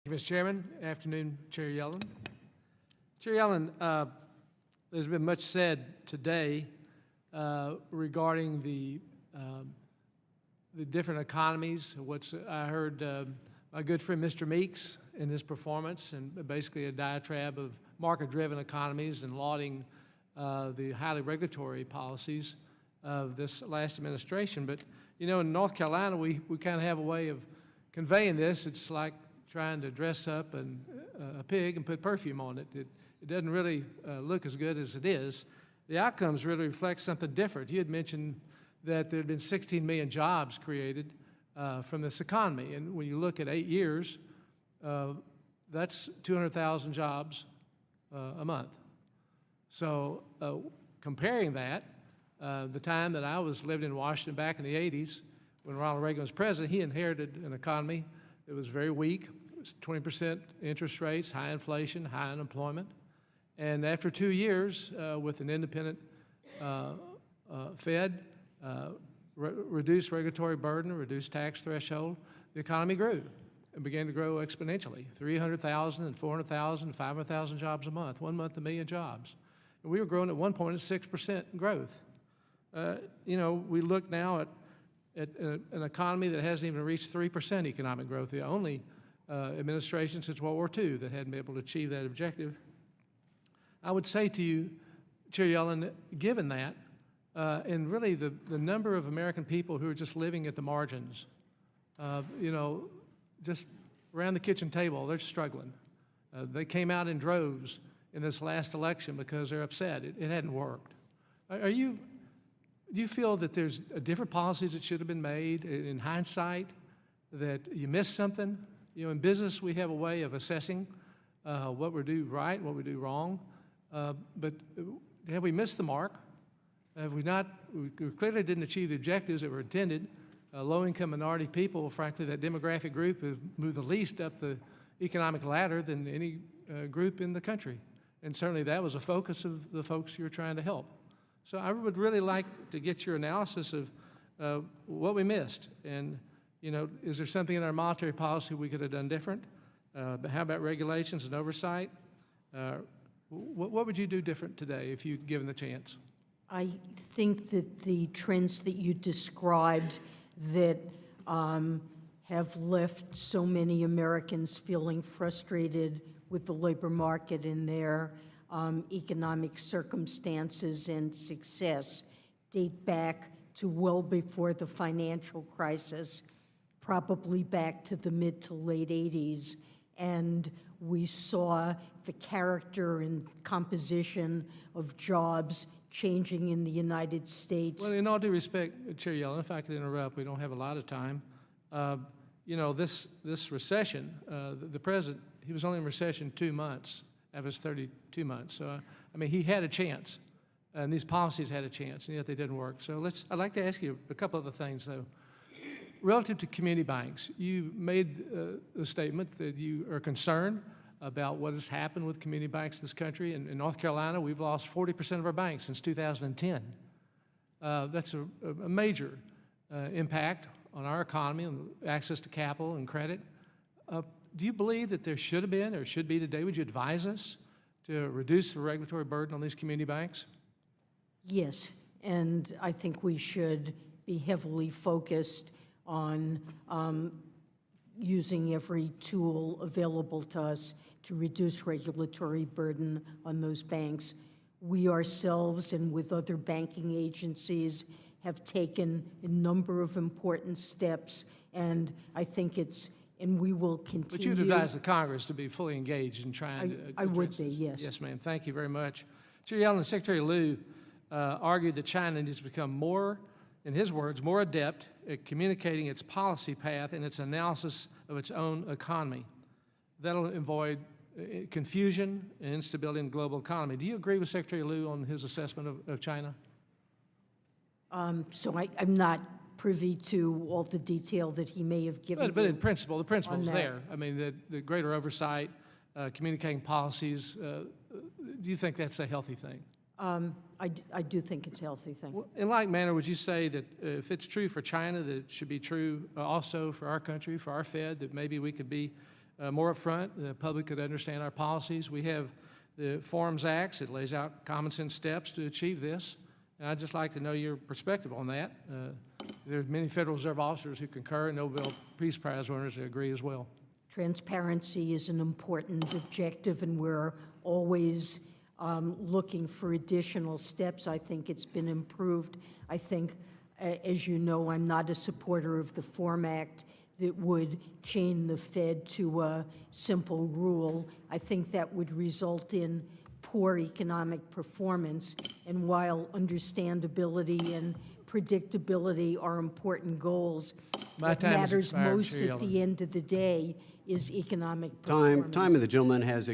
Mr. Chairman, afternoon, Chair Yellen. Chair Yellen, there's been much said today regarding the different economies. I heard my good friend Mr. Meeks in his performance, and basically a diatribe of market-driven economies and lauding the highly regulatory policies of this last administration. But you know, in North Carolina, we kind of have a way of conveying this. It's like trying to dress up a pig and put perfume on it. It doesn't really look as good as it is. The outcomes really reflect something different. You had mentioned that there had been 16 million jobs created from this economy. And when you look at 8 years, that's 200,000 jobs a month. So comparing that, the time that I was living in Washington back in the 80s, when Ronald Reagan was president, he inherited an economy that was very weak. It was 20% interest rates, high inflation, high unemployment. And after 2 years, with an independent Fed, reduced regulatory burden, reduced tax threshold, the economy grew and began to grow exponentially. 300,000 and 400,000, 500,000 jobs a month, 1 month, 1 million jobs. And we were growing at one point at 6% growth. You know, we look now at an economy that hasn't even reached 3% economic growth, the only administration since World War II that hadn't been able to achieve that objective. I would say to you, Chair Yellen, given that, and really the number of American people who are just living at the margins, you know, just around the kitchen table, they're struggling. They came out in droves in this last election because they're upset. It hadn't worked. Do you feel that there's different policies that should have been made in hindsight, that you missed something? You know, in business, we have a way of assessing what we do right and what we do wrong. But have we missed the mark? Have we not? We clearly didn't achieve the objectives that were intended. Low-income minority people, frankly, that demographic group have moved the least up the economic ladder than any group in the country. And certainly that was a focus of the folks you're trying to help. So I would really like to get your analysis of what we missed. And, you know, is there something in our monetary policy we could have done different? But how about regulations and oversight? What would you do different today if you'd given the chance? I think that the trends that you described that have left so many Americans feeling frustrated with the labor market and their economic circumstances and success date back to well before the financial crisis, probably back to the mid to late 80s. And we saw the character and composition of jobs changing in the United States. Well, in all due respect, Chair Yellen, if I could interrupt, we don't have a lot of time. You know, this recession, the president, he was only in recession 2 months out of his 32 months. So, I mean, he had a chance, and these policies had a chance, and yet they didn't work. So I'd like to ask you a couple other things, though. Relative to community banks, you made a statement that you are concerned about what has happened with community banks in this country. In North Carolina, we've lost 40% of our banks since 2010. That's a major impact on our economy, on access to capital and credit. Do you believe that there should have been or should be today? Would you advise us to reduce the regulatory burden on these community banks? Yes, and I think we should be heavily focused on using every tool available to us to reduce regulatory burden on those banks. We ourselves and with other banking agencies have taken a number of important steps, and I think and we will continue. But you'd advise the Congress to be fully engaged in trying to I would be, this. yes. Yes, ma'am. Thank you very much. Chair Yellen, Secretary Liu argued that China needs to become more, in his words, more adept at communicating its policy path and its analysis of its own economy. That'll avoid confusion and instability in the global economy. Do you agree with Secretary Liu on his assessment of China? So I'm not privy to all the detail that he may have given. But in principle, the principle is that. there. I mean, the greater oversight, communicating policies. Do you think that's a healthy thing? I do think it's a healthy thing. Well, in like manner, would you say that if it's true for China, that it should be true also for our country, for our Fed, that maybe we could be more upfront, the public could understand our policies. We have the Forms Acts that lays out common sense steps to achieve this. And I'd just like to know your perspective on that. There are many Federal Reserve officers who concur, and Nobel Peace Prize winners that agree as well. Transparency is an important objective, and we're always looking for additional steps. I think it's been improved. I think, as you know, I'm not a supporter of the Form Act that would chain the Fed to a simple rule. I think that would result in poor economic performance. And while understandability and predictability are important goals, what matters most at the end of the day is economic performance. Time, and the gentleman has